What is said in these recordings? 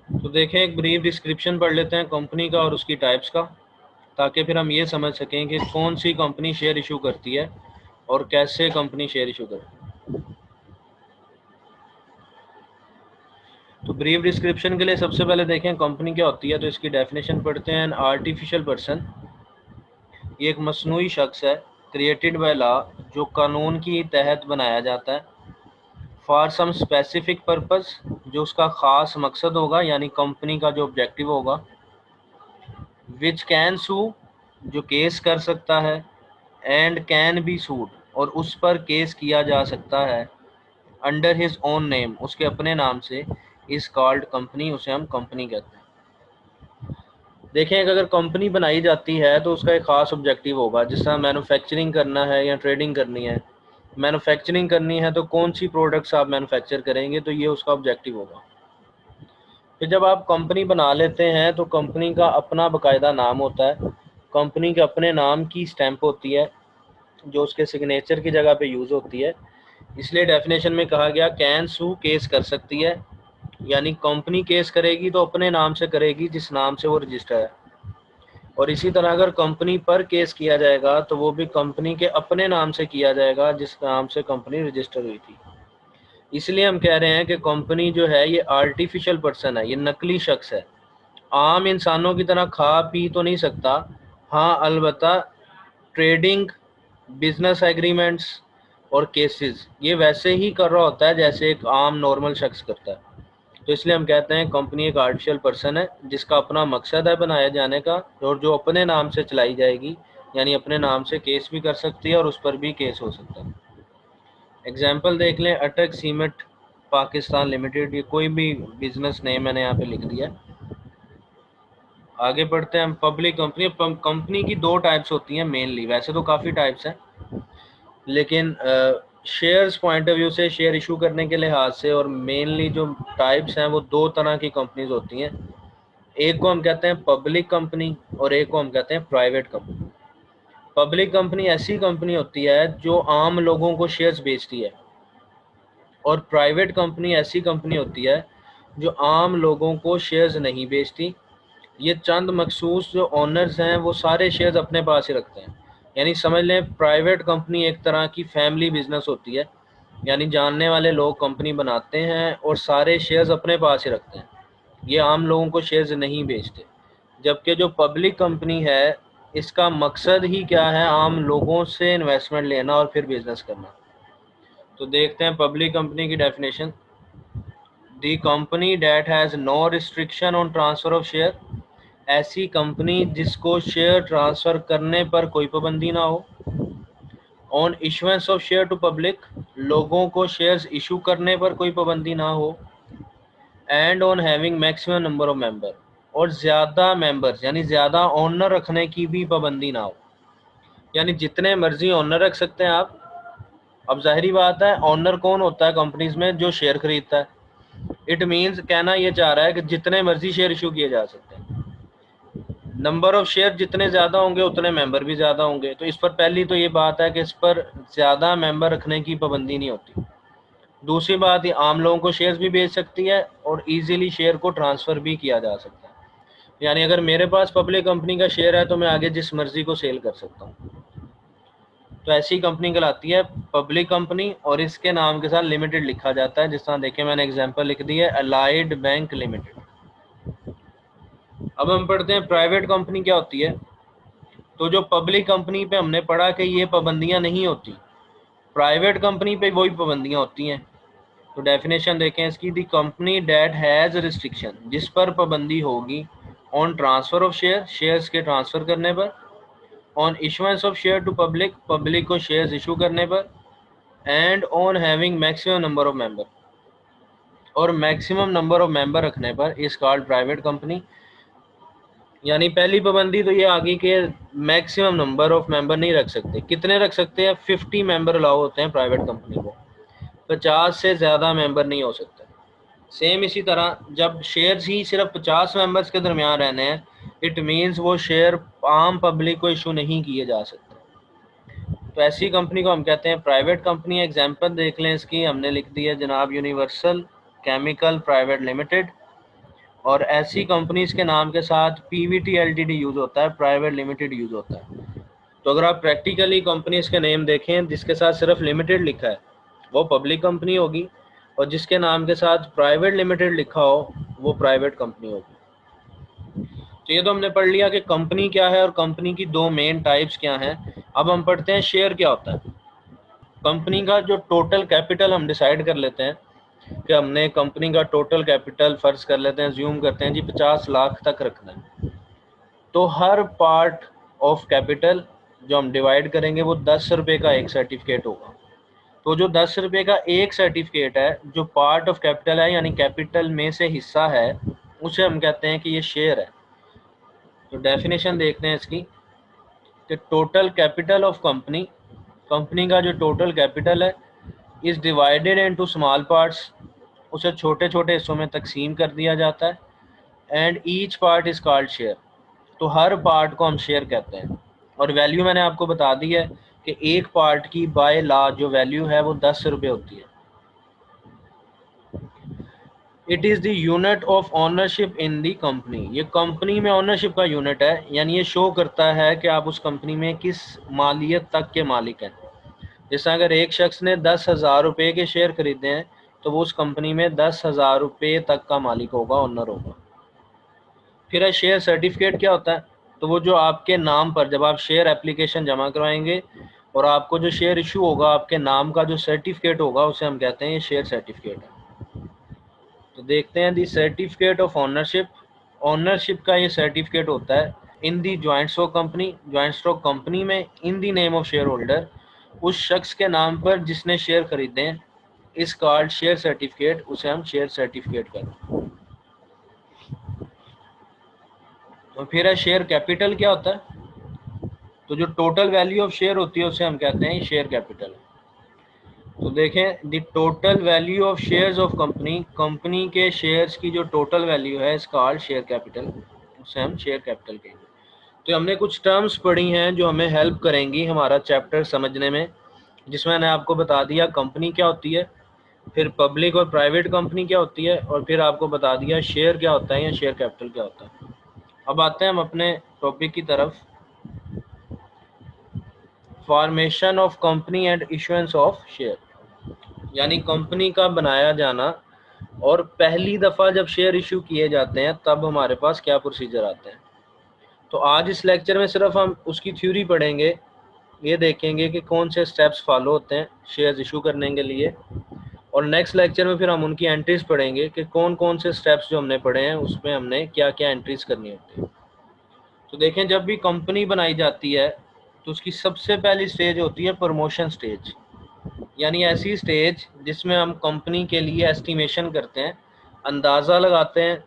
तो देखें, एक ब्रीफ डिस्क्रिप्शन पढ़ लेते हैं कंपनी का और उसकी टाइप्स का, ताकि फिर हम ये समझ सकें कि कौन सी कंपनी शेयर इशू करती है और कैसे कंपनी शेयर इशू करती है। तो ब्रीफ डिस्क्रिप्शन के लिए सबसे पहले देखें कंपनी क्या होती है, तो इसकी डेफिनेशन पढ़ते हैं। आर्टिफिशियल पर्सन, ये एक मसनूई शख्स है, क्रिएटेड बाय लॉ, जो कानून की तहत बनाया जाता है, फॉर सम स्पेसिफिक पर्पस, जो उसका ख़ास मकसद होगा, यानी कंपनी का जो ऑब्जेक्टिव होगा। विच कैन सू, जो केस कर सकता है, एंड कैन बी सूड, और उस पर केस किया जा सकता है, अंडर हिज ओन नेम, उसके अपने नाम से, इज कॉल्ड कंपनी, उसे हम कंपनी कहते हैं। देखें, अगर कंपनी बनाई जाती है तो उसका एक ख़ास ऑब्जेक्टिव होगा, जिस तरह मैन्युफैक्चरिंग करना है या ट्रेडिंग करनी है। मैन्युफैक्चरिंग करनी है तो कौन सी प्रोडक्ट्स आप मैन्युफैक्चर करेंगे, तो ये उसका ऑब्जेक्टिव होगा। फिर जब आप कंपनी बना लेते हैं तो कंपनी का अपना बाकायदा नाम होता है, कंपनी के अपने नाम की स्टैंप होती है, जो उसके सिग्नेचर की जगह पे यूज़ होती है। इसलिए डेफिनेशन में कहा गया कैन सू, केस कर सकती है, यानी कंपनी केस करेगी तो अपने नाम से करेगी जिस नाम से वो रजिस्टर है। और इसी तरह अगर कंपनी पर केस किया जाएगा तो वो भी कंपनी के अपने नाम से किया जाएगा जिस नाम से कंपनी रजिस्टर हुई थी। इसलिए हम कह रहे हैं कि कंपनी जो है ये आर्टिफिशियल पर्सन है, ये नकली शख्स है। आम इंसानों की तरह खा पी तो नहीं सकता, हाँ अलबत्ता ट्रेडिंग, बिजनेस एग्रीमेंट्स और केसेस ये वैसे ही कर रहा होता है जैसे एक आम नॉर्मल शख्स करता है। तो इसलिए हम कहते हैं कंपनी एक आर्टिफिशियल पर्सन है जिसका अपना मकसद है बनाए जाने का, और जो अपने नाम से चलाई जाएगी, यानी अपने नाम से केस भी कर सकती है और उस पर भी केस हो सकता है। एग्जाम्पल देख लें, अटक सीमेंट पाकिस्तान लिमिटेड, ये कोई भी बिजनेस नेम मैंने यहाँ पे लिख दिया। आगे बढ़ते हैं हम। पब्लिक कंपनी, कंपनी की दो टाइप्स होती हैं मेनली, वैसे तो काफ़ी टाइप्स हैं, लेकिन शेयर्स पॉइंट ऑफ व्यू से, शेयर इशू करने के लिहाज से, और मेनली जो टाइप्स हैं वो दो तरह की कंपनीज होती हैं। एक को हम कहते हैं पब्लिक कंपनी और एक को हम कहते हैं प्राइवेट कंपनी। पब्लिक कंपनी ऐसी कंपनी होती है जो आम लोगों को शेयर्स बेचती है, और प्राइवेट कंपनी ऐसी कंपनी होती है जो आम लोगों को शेयर्स नहीं बेचती। ये चंद मखसूस जो ओनर्स हैं वो सारे शेयर्स अपने पास ही रखते हैं। यानी समझ लें प्राइवेट कंपनी एक तरह की फैमिली बिजनेस होती है, यानी जानने वाले लोग कंपनी बनाते हैं और सारे शेयर्स अपने पास ही रखते हैं, ये आम लोगों को शेयर्स नहीं बेचते। जबकि जो पब्लिक कंपनी है इसका मकसद ही क्या है, आम लोगों से इन्वेस्टमेंट लेना और फिर बिजनेस करना। तो देखते हैं पब्लिक कंपनी की definition. The company that has no restriction on transfer of share, ऐसी कंपनी जिसको शेयर ट्रांसफ़र करने पर कोई पाबंदी ना हो। On issuance of share to public, लोगों को शेयर्स इशू करने पर कोई पाबंदी ना हो। And on having maximum number of member, और ज़्यादा मेंबर्स यानी ज़्यादा ओनर रखने की भी पाबंदी ना हो, यानी जितने मर्जी ओनर रख सकते हैं आप। अब जाहिर बात है ओनर कौन होता है कंपनीज में, जो शेयर खरीदता है। इट मीन्स कहना ये चाह रहा है कि जितने मर्जी शेयर इशू किए जा सकते हैं, नंबर ऑफ शेयर जितने ज़्यादा होंगे उतने मेंबर भी ज़्यादा होंगे। तो इस पर पहली तो ये बात है कि इस पर ज़्यादा मेंबर रखने की पाबंदी नहीं होती। दूसरी बात, ये आम लोगों को शेयर्स भी बेच सकती है और इजीली शेयर को ट्रांसफ़र भी किया जा सकता है। यानी अगर मेरे पास पब्लिक कंपनी का शेयर है तो मैं आगे जिस मर्जी को सेल कर सकता हूँ। तो ऐसी कंपनी कहलाती है पब्लिक कंपनी, और इसके नाम के साथ लिमिटेड लिखा जाता है। जिस तरह देखें मैंने एग्जांपल लिख दी है, अलाइड बैंक लिमिटेड। अब हम पढ़ते हैं प्राइवेट कंपनी क्या होती है। तो जो पब्लिक कंपनी पे हमने पढ़ा कि ये पाबंदियां नहीं होती, प्राइवेट कंपनी पे वही पाबंदियां होती हैं। तो डेफिनेशन देखें इसकी, the company that has restriction, जिस पर पाबंदी होगी, on transfer of share, shares के ट्रांसफ़र करने पर, on issuance of share to public, public को शेयर्स इशू करने पर, and on having maximum number of member, और मैक्सिमम नंबर ऑफ मेंबर रखने पर, इज कॉल्ड प्राइवेट कंपनी। यानी पहली पाबंदी तो ये आ गई कि मैक्सिमम नंबर ऑफ मेंबर नहीं रख सकते। कितने रख सकते हैं? 50 मेंबर अलाउ होते हैं प्राइवेट कंपनी को, 50 से ज़्यादा मेंबर नहीं हो सकते। सेम इसी तरह जब शेयर्स ही सिर्फ 50 मेंबर्स के दरमियान रहने हैं, इट मीन्स वो शेयर आम पब्लिक को इशू नहीं किए जा सकते। तो ऐसी कंपनी को हम कहते हैं प्राइवेट कंपनी। एग्जांपल देख लें इसकी, हमने लिख दी है जनाब यूनिवर्सल केमिकल प्राइवेट लिमिटेड, और ऐसी कंपनीज के नाम के साथ पीवीटी एलटीडी यूज़ होता है, प्राइवेट लिमिटेड यूज़ होता है। तो अगर आप प्रैक्टिकली कंपनीज के नेम देखें जिसके साथ सिर्फ लिमिटेड लिखा है वो पब्लिक कंपनी होगी, और जिसके नाम के साथ प्राइवेट लिमिटेड लिखा हो वो प्राइवेट कंपनी होगी। तो ये तो हमने पढ़ लिया कि कंपनी क्या है और कंपनी की दो मेन टाइप्स क्या हैं। अब हम पढ़ते हैं शेयर क्या होता है। कंपनी का जो टोटल कैपिटल हम डिसाइड कर लेते हैं कि हमने कंपनी का टोटल कैपिटल फर्ज कर लेते हैं, ज्यूम करते हैं जी 50 लाख तक रखना है। तो हर पार्ट ऑफ कैपिटल जो हम डिवाइड करेंगे वो 10 रुपये का एक सर्टिफिकेट होगा। तो जो 10 रुपये का एक सर्टिफिकेट है जो पार्ट ऑफ कैपिटल है यानी कैपिटल में से हिस्सा है, उसे हम कहते हैं कि ये शेयर है। तो डेफिनेशन देखते हैं इसकी कि total capital of company, company का जो टोटल कैपिटल है is divided into small parts, उसे छोटे छोटे हिस्सों में तकसीम कर दिया जाता है, and each part is called share. तो हर पार्ट को हम शेयर कहते हैं। और वैल्यू मैंने आपको बता दी है कि एक पार्ट की बाय लॉ जो वैल्यू है वो 10 रुपये होती है। It is the unit of ownership in the company, ये कंपनी में ऑनरशिप का यूनिट है, यानी ये शो करता है कि आप उस कंपनी में किस मालियत तक के मालिक हैं। जैसे अगर एक शख्स ने 10,000 रुपये के शेयर खरीदे हैं तो वो उस कंपनी में 10,000 रुपये तक का मालिक होगा, ओनर होगा। फिर है शेयर सर्टिफिकेट क्या होता है। तो वो जो आपके नाम पर जब आप शेयर एप्लीकेशन जमा करवाएंगे और आपको जो शेयर इशू होगा आपके नाम का जो सर्टिफिकेट होगा उसे हम कहते हैं ये शेयर सर्टिफिकेट है। तो देखते हैं the certificate of ownership, ownership का ये सर्टिफिकेट होता है in the joint stock company, joint stock company में in the name of shareholder, उस शख्स के नाम पर जिसने शेयर खरीदे हैं, इस कार्ड शेयर सर्टिफिकेट, उसे हम शेयर सर्टिफिकेट कहते हैं। तो फिर है शेयर कैपिटल क्या होता है। तो जो टोटल वैल्यू ऑफ शेयर होती है उसे हम कहते हैं शेयर कैपिटल। तो देखें the total value of shares of company, company के शेयर्स की जो टोटल वैल्यू है इस कॉल्ड शेयर कैपिटल, उसे हम शेयर कैपिटल कहेंगे। तो हमने कुछ टर्म्स पढ़ी हैं जो हमें हेल्प करेंगी हमारा चैप्टर समझने में, जिसमें मैंने आपको बता दिया कंपनी क्या होती है, फिर पब्लिक और प्राइवेट कंपनी क्या होती है, और फिर आपको बता दिया शेयर क्या होता है या शेयर कैपिटल क्या होता है। अब आते हैं हम अपने टॉपिक की तरफ, formation of company and issuance of share, यानी कंपनी का बनाया जाना और पहली दफ़ा जब शेयर इशू किए जाते हैं तब हमारे पास क्या प्रोसीजर आते हैं। तो आज इस लेक्चर में सिर्फ हम उसकी थ्योरी पढ़ेंगे, ये देखेंगे कि कौन से स्टेप्स फॉलो होते हैं शेयर्स इशू करने के लिए, और नेक्स्ट लेक्चर में फिर हम उनकी एंट्रीज पढ़ेंगे कि कौन कौन से स्टेप्स जो हमने पढ़े हैं उसमें हमने क्या क्या एंट्रीज करनी होती है। तो देखें जब भी कंपनी बनाई जाती है तो उसकी सबसे पहली स्टेज होती है प्रमोशन स्टेज, यानी ऐसी स्टेज जिसमें हम कंपनी के लिए एस्टिमेशन करते हैं, अंदाज़ा लगाते हैं,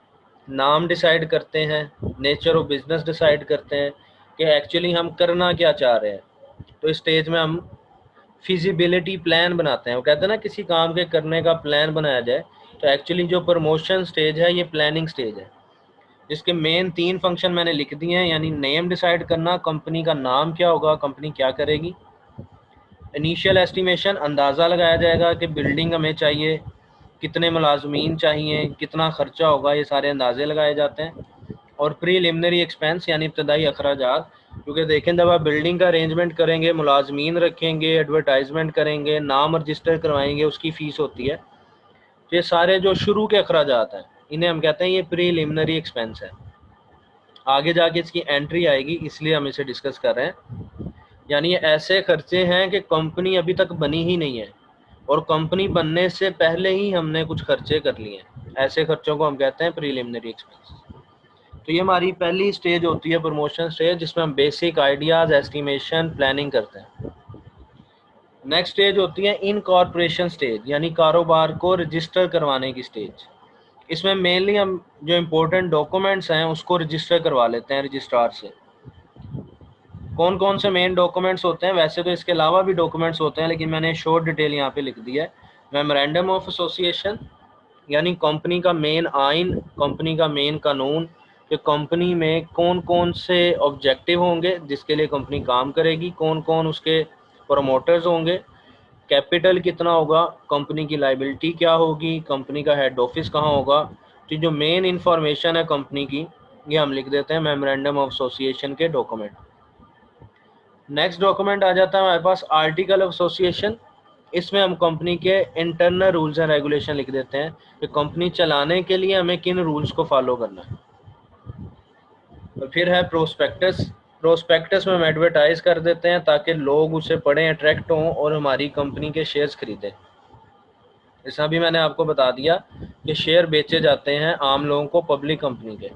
नाम डिसाइड करते हैं, नेचर ऑफ बिजनेस डिसाइड करते हैं कि एक्चुअली हम करना क्या चाह रहे हैं। तो इस स्टेज में हम फिजिबिलिटी प्लान बनाते हैं, वो कहते हैं ना किसी काम के करने का प्लान बनाया जाए, तो एक्चुअली जो प्रमोशन स्टेज है ये प्लानिंग स्टेज है, जिसके मेन 3 फंक्शन मैंने लिख दिए हैं, यानी नेम डिसाइड करना, कंपनी का नाम क्या होगा, कंपनी क्या करेगी, इनिशियल एस्टिमेशन अंदाज़ा लगाया जाएगा कि बिल्डिंग हमें चाहिए, कितने मुलाजमीन चाहिए, कितना खर्चा होगा, ये सारे अंदाजे लगाए जाते हैं, और प्रीलिमिनरी एक्सपेंस यानी इब्तदाई अखराजात, क्योंकि देखें जब आप बिल्डिंग का अरेंजमेंट करेंगे, मुलाजमीन रखेंगे, एडवर्टाइजमेंट करेंगे, नाम रजिस्टर करवाएंगे, उसकी फ़ीस होती है। तो ये सारे जो शुरू के अखराजात हैं इन्हें हम कहते हैं ये प्रीलिमिनरी एक्सपेंस है। आगे जाके इसकी एंट्री आएगी इसलिए हम इसे डिस्कस कर रहे हैं, यानी ये ऐसे खर्चे हैं कि कंपनी अभी तक बनी ही नहीं है और कंपनी बनने से पहले ही हमने कुछ खर्चे कर लिए हैं, ऐसे खर्चों को हम कहते हैं प्रीलिमिनरी एक्सपेंस। तो ये हमारी पहली स्टेज होती है प्रमोशन स्टेज, जिसमें हम बेसिक आइडियाज़, एस्टिमेशन, प्लानिंग करते हैं। नेक्स्ट स्टेज होती है इनकॉर्पोरेशन स्टेज, यानी कारोबार को रजिस्टर करवाने की स्टेज। इसमें मेनली हम जो इम्पोर्टेंट डॉक्यूमेंट्स हैं उसको रजिस्टर करवा लेते हैं रजिस्ट्रार से। कौन कौन से मेन डॉक्यूमेंट्स होते हैं, वैसे तो इसके अलावा भी डॉक्यूमेंट्स होते हैं लेकिन मैंने शॉर्ट डिटेल यहाँ पे लिख दिया है। मेमोरेंडम ऑफ एसोसिएशन, यानी कंपनी का मेन आइन, कंपनी का मेन कानून, कि कंपनी में कौन कौन से ऑब्जेक्टिव होंगे जिसके लिए कंपनी काम करेगी, कौन कौन उसके प्रमोटर्स होंगे, कैपिटल कितना होगा, कंपनी की लाइबिलिटी क्या होगी, कंपनी का हेड ऑफिस कहाँ होगा, तो जो मेन इंफॉर्मेशन है कंपनी की, ये हम लिख देते हैं मेमोरेंडम ऑफ एसोसिएशन के डॉक्यूमेंट। नेक्स्ट डॉक्यूमेंट आ जाता है हमारे पास आर्टिकल ऑफ एसोसिएशन। इसमें हम कंपनी के इंटरनल रूल्स एंड रेगुलेशन लिख देते हैं कि कंपनी चलाने के लिए हमें किन रूल्स को फॉलो करना है। और फिर है प्रोस्पेक्टस। प्रोस्पेक्टस में हम एडवर्टाइज कर देते हैं ताकि लोग उसे पढ़ें, अट्रैक्ट हों और हमारी कंपनी के शेयर्स खरीदें। ऐसा भी मैंने आपको बता दिया कि शेयर बेचे जाते हैं आम लोगों को पब्लिक कंपनी के।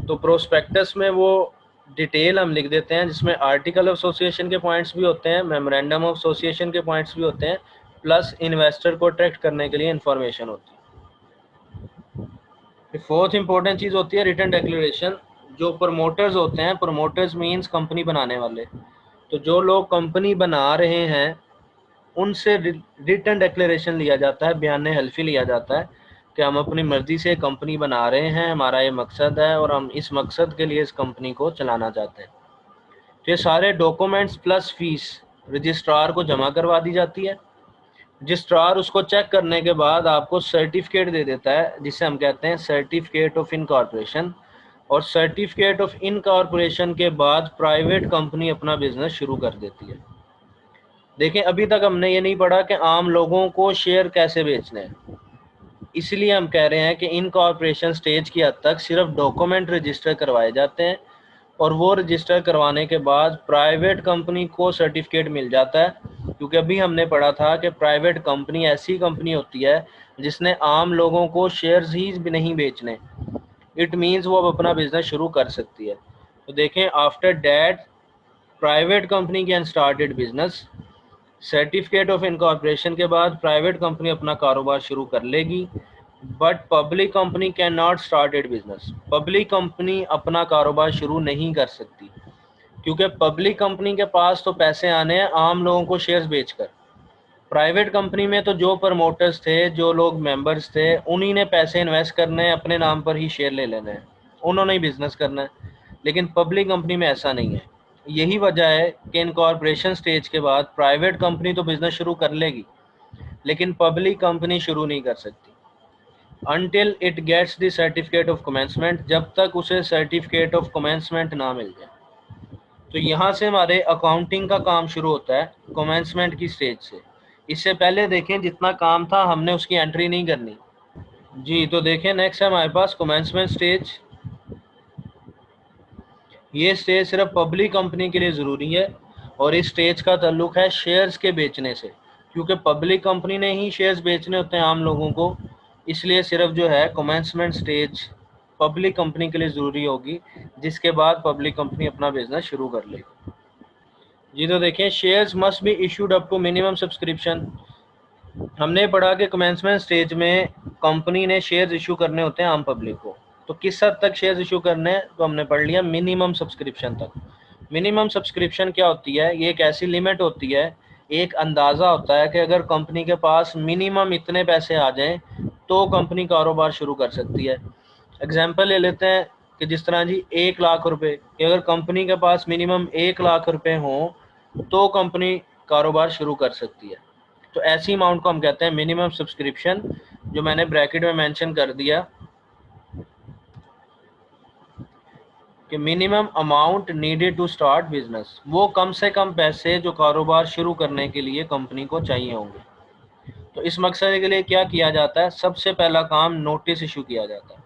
तो प्रोस्पेक्टस में वो डिटेल हम लिख देते हैं जिसमें आर्टिकल ऑफ एसोसिएशन के पॉइंट्स भी होते हैं, मेमोरेंडम ऑफ एसोसिएशन के पॉइंट्स भी होते हैं, प्लस इन्वेस्टर को अट्रैक्ट करने के लिए इंफॉर्मेशन होती है। फोर्थ इंपॉर्टेंट चीज़ होती है रिटन डिक्लेरेशन। जो प्रमोटर्स होते हैं, प्रमोटर्स मींस कंपनी बनाने वाले, तो जो लोग कंपनी बना रहे हैं उनसे रिटन डिक्लेरेशन लिया जाता है, बयान हल्फी लिया जाता है कि हम अपनी मर्ज़ी से कंपनी बना रहे हैं, हमारा ये मकसद है और हम इस मकसद के लिए इस कंपनी को चलाना चाहते हैं। तो ये सारे डॉक्यूमेंट्स प्लस फीस रजिस्ट्रार को जमा करवा दी जाती है। रजिस्ट्रार उसको चेक करने के बाद आपको सर्टिफिकेट दे देता है जिसे हम कहते हैं सर्टिफिकेट ऑफ इनकॉर्पोरेशन। और सर्टिफिकेट ऑफ इनकॉर्पोरेशन के बाद प्राइवेट कंपनी अपना बिजनेस शुरू कर देती है। देखें, अभी तक हमने ये नहीं पढ़ा कि आम लोगों को शेयर कैसे बेचने हैं, इसलिए हम कह रहे हैं कि इनकॉर्पोरेशन स्टेज की हद तक सिर्फ डॉक्यूमेंट रजिस्टर करवाए जाते हैं और वो रजिस्टर करवाने के बाद प्राइवेट कंपनी को सर्टिफिकेट मिल जाता है। क्योंकि अभी हमने पढ़ा था कि प्राइवेट कंपनी ऐसी कंपनी होती है जिसने आम लोगों को शेयर्स ही नहीं बेचने, इट मीन्स वो अब अपना बिजनेस शुरू कर सकती है। तो देखें, after that private company can started business. Certificate of incorporation के बाद प्राइवेट कंपनी अपना कारोबार शुरू कर लेगी, but public company can not started business. Public company अपना कारोबार शुरू नहीं कर सकती क्योंकि पब्लिक कंपनी के पास तो पैसे आने हैं आम लोगों को शेयर्स बेचकर। प्राइवेट कंपनी में तो जो प्रमोटर्स थे, जो लोग मेंबर्स थे, उन्हीं ने पैसे इन्वेस्ट करने हैं, अपने नाम पर ही शेयर ले लेने हैं, उन्होंने ही बिजनेस करना है। लेकिन पब्लिक कंपनी में ऐसा नहीं है। यही वजह है कि इनकॉर्पोरेशन स्टेज के बाद प्राइवेट कंपनी तो बिजनेस शुरू कर लेगी लेकिन पब्लिक कंपनी शुरू नहीं कर सकती until it gets the certificate of commencement, जब तक उसे सर्टिफिकेट ऑफ कमेंसमेंट ना मिल जाए। तो यहाँ से हमारे अकाउंटिंग का काम शुरू होता है कमेंसमेंट की स्टेज से। इससे पहले देखें जितना काम था हमने उसकी एंट्री नहीं करनी जी। तो देखें, नेक्स्ट है हमारे पास कमेंसमेंट स्टेज। ये स्टेज सिर्फ पब्लिक कंपनी के लिए ज़रूरी है और इस स्टेज का ताल्लुक है शेयर्स के बेचने से, क्योंकि पब्लिक कंपनी ने ही शेयर्स बेचने होते हैं आम लोगों को, इसलिए सिर्फ जो है कमेंसमेंट स्टेज पब्लिक कंपनी के लिए ज़रूरी होगी, जिसके बाद पब्लिक कंपनी अपना बिजनेस शुरू कर लेगी जी। तो देखें, shares must be issued up to minimum subscription. हमने पढ़ा कि कमेंसमेंट स्टेज में कंपनी ने शेयर्स इशू करने होते हैं आम पब्लिक को। तो किस हद तक शेयर्स इशू करने हैं, तो हमने पढ़ लिया मिनिमम सब्सक्रिप्शन तक। मिनिमम सब्सक्रिप्शन क्या होती है? ये एक ऐसी लिमिट होती है, एक अंदाज़ा होता है कि अगर कंपनी के पास मिनिमम इतने पैसे आ जाएं तो कंपनी कारोबार शुरू कर सकती है। एग्जाम्पल ले लेते हैं कि जिस तरह जी 1 लाख रुपए कि अगर कंपनी के पास मिनिमम 1 लाख रुपए हों तो कंपनी कारोबार शुरू कर सकती है। तो ऐसी अमाउंट को हम कहते हैं मिनिमम सब्सक्रिप्शन, जो मैंने ब्रैकेट में मेंशन कर दिया कि minimum amount needed to start business. वो कम से कम पैसे जो कारोबार शुरू करने के लिए कंपनी को चाहिए होंगे। तो इस मकसद के लिए क्या किया जाता है? सबसे पहला काम नोटिस इशू किया जाता है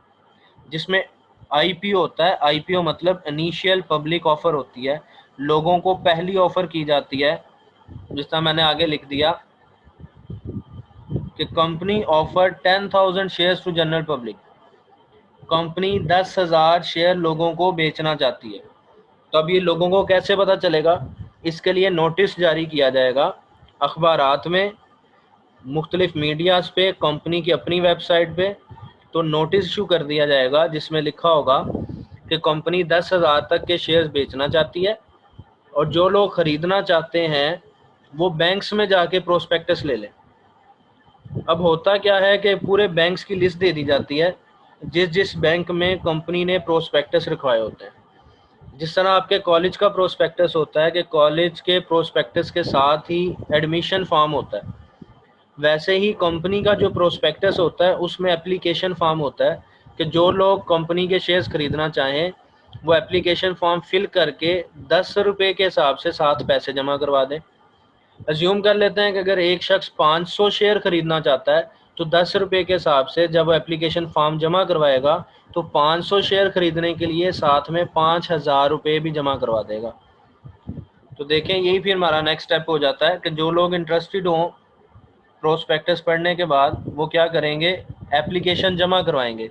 जिसमें आईपीओ होता है। आईपीओ मतलब इनिशियल पब्लिक ऑफर होती है, लोगों को पहली ऑफर की जाती है। जिस तरह मैंने आगे लिख दिया कि company offer 10,000 shares to general public. Company 10,000 share लोगों को बेचना चाहती है। तो अब ये लोगों को कैसे पता चलेगा? इसके लिए नोटिस जारी किया जाएगा अखबारात में, मुख्तलिफ मीडियाज़ पे, कंपनी की अपनी वेबसाइट पे। तो नोटिस इशू कर दिया जाएगा जिसमें लिखा होगा कि कंपनी 10,000 तक के शेयर्स बेचना चाहती है और जो लोग ख़रीदना चाहते हैं वो बैंक्स में जाके प्रोस्पेक्टस ले लें। अब होता क्या है कि पूरे बैंक्स की लिस्ट दे दी जाती है जिस जिस बैंक में कंपनी ने प्रोस्पेक्टस रखवाए होते हैं। जिस तरह आपके कॉलेज का प्रोस्पेक्टस होता है कि कॉलेज के प्रोस्पेक्टस के साथ ही एडमिशन फॉर्म होता है, वैसे ही कंपनी का जो प्रोस्पेक्टस होता है उसमें एप्लीकेशन फॉर्म होता है कि जो लोग कंपनी के शेयर्स खरीदना चाहें वो एप्लीकेशन फॉर्म फिल करके 10 रुपये के हिसाब से 7 पैसे जमा करवा दें। अज्यूम कर लेते हैं कि अगर एक शख्स 500 शेयर खरीदना चाहता है तो 10 रुपये के हिसाब से जब वो एप्लीकेशन फॉर्म जमा करवाएगा तो 500 शेयर खरीदने के लिए साथ में 5,000 रुपये भी जमा करवा देगा। तो देखें, यही फिर हमारा नेक्स्ट स्टेप हो जाता है कि जो लोग इंटरेस्टेड हों प्रोस्पेक्टस पढ़ने के बाद वो क्या करेंगे, एप्लीकेशन जमा करवाएंगे,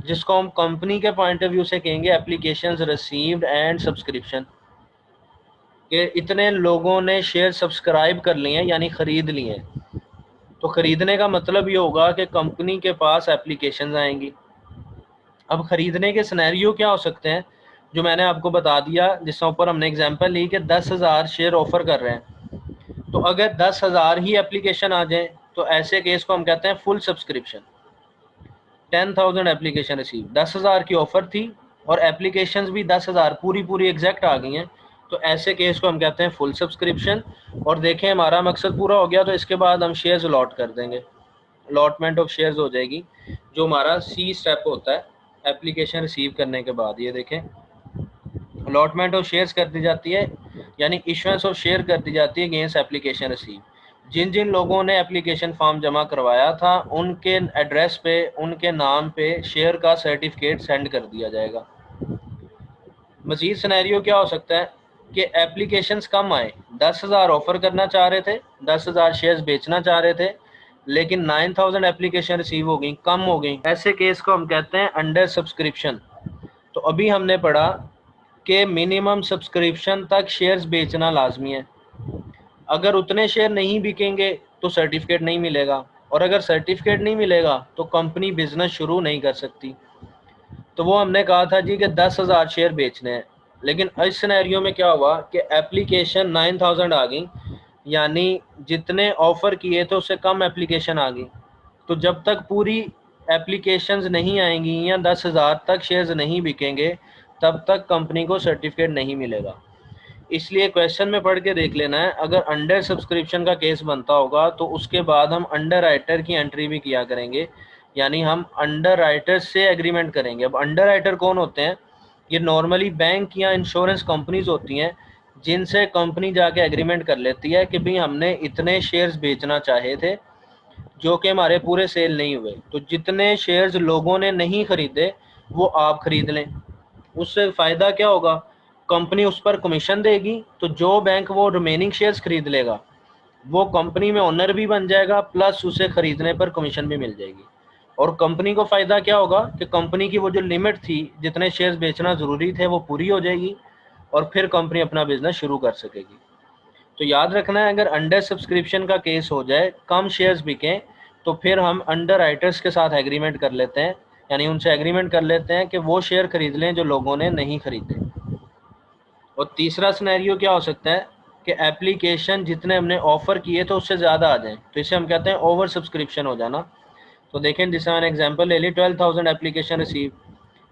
जिसको हम कंपनी के पॉइंट ऑफ व्यू से कहेंगे एप्लीकेशंस रिसीव्ड एंड सब्सक्रिप्शन। कि इतने लोगों ने शेयर सब्सक्राइब कर लिए हैं यानी ख़रीद लिए हैं। तो ख़रीदने का मतलब ये होगा कि कंपनी के पास एप्लीकेशंस आएंगी। अब ख़रीदने के सिनेरियो क्या हो सकते हैं, जो मैंने आपको बता दिया, जिसके ऊपर हमने एग्जांपल ली कि 10,000 शेयर ऑफ़र कर रहे हैं। तो अगर 10,000 ही एप्लीकेशन आ जाएं तो ऐसे केस को हम कहते हैं फुल सब्सक्रिप्शन। 10,000 एप्लीकेशन रिसीव, 10,000 की ऑफ़र थी और एप्लीकेशंस भी 10,000 पूरी एग्जैक्ट आ गई हैं, तो ऐसे केस को हम कहते हैं फुल सब्सक्रिप्शन। और देखें, हमारा मकसद पूरा हो गया तो इसके बाद हम शेयर्स अलॉट कर देंगे, अलॉटमेंट ऑफ शेयर्स हो जाएगी, जो हमारा सी स्टेप होता है एप्लीकेशन रिसीव करने के बाद। ये देखें, अलॉटमेंट ऑफ शेयर्स कर दी जाती है यानी इशुएंस ऑफ शेयर कर दी जाती है अगेंस्ट एप्लीकेशन रिसीव। जिन जिन लोगों ने एप्लीकेशन फॉर्म जमा करवाया था उनके एड्रेस पे, उनके नाम पे शेयर का सर्टिफिकेट सेंड कर दिया जाएगा। मज़ीद सिनेरियो क्या हो सकता है कि एप्लीकेशंस कम आए, 10,000 ऑफ़र करना चाह रहे थे, 10,000 शेयर्स बेचना चाह रहे थे, लेकिन 9,000 एप्लीकेशन रिसीव हो गई, कम हो गई। ऐसे केस को हम कहते हैं अंडर सब्सक्रिप्शन। तो अभी हमने पढ़ा कि मिनिमम सब्सक्रिप्शन तक शेयर्स बेचना लाजमी है। अगर उतने शेयर नहीं बिकेंगे तो सर्टिफिकेट नहीं मिलेगा, और अगर सर्टिफिकेट नहीं मिलेगा तो कंपनी बिजनेस शुरू नहीं कर सकती। तो वो हमने कहा था जी कि 10,000 शेयर बेचने हैं, लेकिन इस सिनेरियो में क्या हुआ कि एप्लीकेशन 9,000 आ गई, यानी जितने ऑफ़र किए थे उससे कम एप्लीकेशन आ गई। तो जब तक पूरी एप्लीकेशंस नहीं आएंगी या 10,000 तक शेयर्स नहीं बिकेंगे तब तक कंपनी को सर्टिफिकेट नहीं मिलेगा। इसलिए क्वेश्चन में पढ़ के देख लेना है, अगर अंडर सब्सक्रिप्शन का केस बनता होगा तो उसके बाद हम अंडर राइटर की एंट्री भी किया करेंगे, यानी हम अंडर राइटर से एग्रीमेंट करेंगे। अब अंडर राइटर कौन होते हैं? ये नॉर्मली बैंक या इंश्योरेंस कंपनीज होती हैं, जिनसे कंपनी जाके एग्रीमेंट कर लेती है कि भाई हमने इतने शेयर्स बेचना चाहे थे जो कि हमारे पूरे सेल नहीं हुए, तो जितने शेयर्स लोगों ने नहीं खरीदे वो आप खरीद लें। उससे फ़ायदा क्या होगा, कंपनी उस पर कमीशन देगी, तो जो बैंक वो रिमेनिंग शेयर्स खरीद लेगा वो कंपनी में ओनर भी बन जाएगा, प्लस उसे खरीदने पर कमीशन भी मिल जाएगी। और कंपनी को फ़ायदा क्या होगा कि कंपनी की वो जो लिमिट थी, जितने शेयर्स बेचना ज़रूरी थे, वो पूरी हो जाएगी और फिर कंपनी अपना बिजनेस शुरू कर सकेगी। तो याद रखना है, अगर अंडर सब्सक्रिप्शन का केस हो जाए, कम शेयर्स बिकें, तो फिर हम अंडर राइटर्स के साथ एग्रीमेंट कर लेते हैं, यानी उनसे एग्रीमेंट कर लेते हैं कि वो शेयर खरीद लें जो लोगों ने नहीं खरीदे। और तीसरा सिनेरियो क्या हो सकता है कि एप्लीकेशन जितने हमने ऑफ़र किए तो उससे ज़्यादा आ जाएं, तो इसे हम कहते हैं ओवर सब्सक्रिप्शन हो जाना। तो देखें, जैसे मैंने एग्जांपल ले ली, 12,000 एप्लीकेशन रिसीव,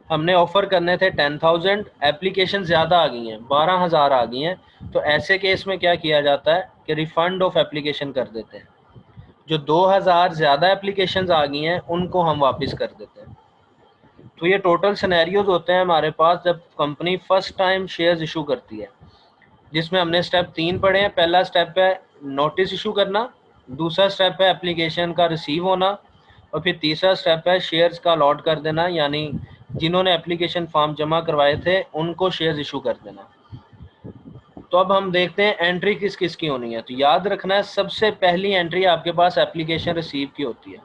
हमने ऑफ़र करने थे 10,000, एप्लीकेशन ज़्यादा आ गई हैं, 12,000 आ गई हैं। तो ऐसे केस में क्या किया जाता है कि रिफ़ंड ऑफ एप्लीकेशन कर देते हैं, जो 2,000 ज़्यादा एप्लीकेशंस आ गई हैं उनको हम वापस कर देते हैं। तो ये टोटल सिनेरियोज होते हैं हमारे पास जब company first time shares issue करती है, जिसमें हमने स्टेप 3 पढ़े हैं। पहला स्टेप है नोटिस इशू करना, दूसरा स्टेप है एप्लीकेशन का रिसीव होना, और फिर तीसरा स्टेप है शेयर्स का अलॉट कर देना, यानी जिन्होंने एप्लीकेशन फॉर्म जमा करवाए थे उनको शेयर्स इशू कर देना। तो अब हम देखते हैं एंट्री किस किस की होनी है। तो याद रखना है, सबसे पहली एंट्री आपके पास एप्लीकेशन रिसीव की होती है,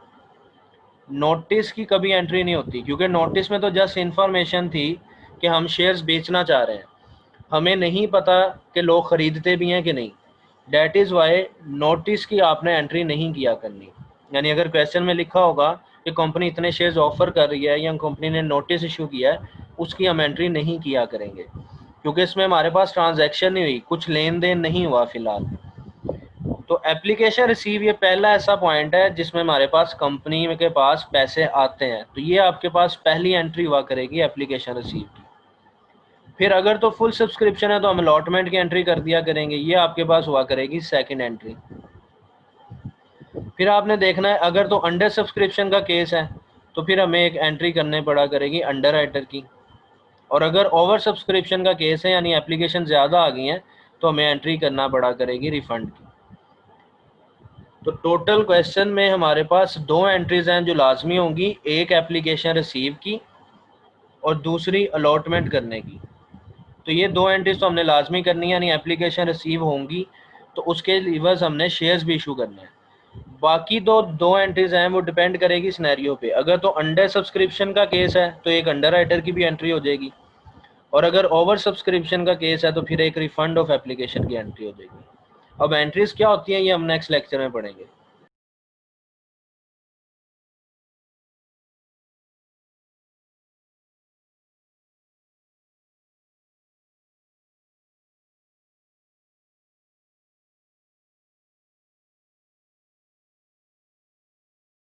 नोटिस की कभी एंट्री नहीं होती, क्योंकि नोटिस में तो जस्ट इन्फॉर्मेशन थी कि हम शेयर्स बेचना चाह रहे हैं, हमें नहीं पता कि लोग ख़रीदते भी हैं कि नहीं। डैट इज़ वाई नोटिस की आपने एंट्री नहीं किया करनी। यानी अगर क्वेश्चन में लिखा होगा कि कंपनी इतने शेयर्स ऑफ़र कर रही है या कंपनी ने नोटिस इशू किया है, उसकी हम एंट्री नहीं किया करेंगे, क्योंकि इसमें हमारे पास ट्रांजैक्शन नहीं हुई, कुछ लेन देन नहीं हुआ फ़िलहाल। तो एप्लीकेशन रिसीव ये पहला ऐसा पॉइंट है जिसमें हमारे पास कंपनी के पास पैसे आते हैं, तो ये आपके पास पहली एंट्री हुआ करेगी एप्लीकेशन रिसीव की। फिर अगर तो फुल सब्सक्रिप्शन है तो हम अलॉटमेंट की एंट्री कर दिया करेंगे, ये आपके पास हुआ करेगी सेकंड एंट्री। फिर आपने देखना है अगर तो अंडर सब्सक्रिप्शन का केस है तो फिर हमें एक एंट्री करने पड़ा करेगी अंडर राइटर की, और अगर ओवर सब्सक्रिप्शन का केस है यानी एप्लीकेशन ज़्यादा आ गई हैं तो हमें एंट्री करना पड़ा करेगी रिफ़ंड की। तो टोटल क्वेश्चन में हमारे पास दो एंट्रीज हैं जो लाजमी होंगी, एक एप्लीकेशन रिसीव की और दूसरी अलॉटमेंट करने की। तो ये दो एंट्रीज तो हमने लाजमी करनी है, यानी एप्लीकेशन रिसीव होंगी तो उसके लिवर्स हमने शेयर्स भी इशू करने हैं। बाकी दो एंट्रीज हैं वो डिपेंड करेगी सिनेरियो पे। अगर तो अंडर सब्सक्रिप्शन का केस है तो एक अंडर राइटर की भी एंट्री हो जाएगी, और अगर ओवर सब्सक्रिप्शन का केस है तो फिर एक रिफंड ऑफ एप्लीकेशन की एंट्री हो जाएगी। अब एंट्रीज क्या होती हैं ये हम नेक्स्ट लेक्चर में पढ़ेंगे।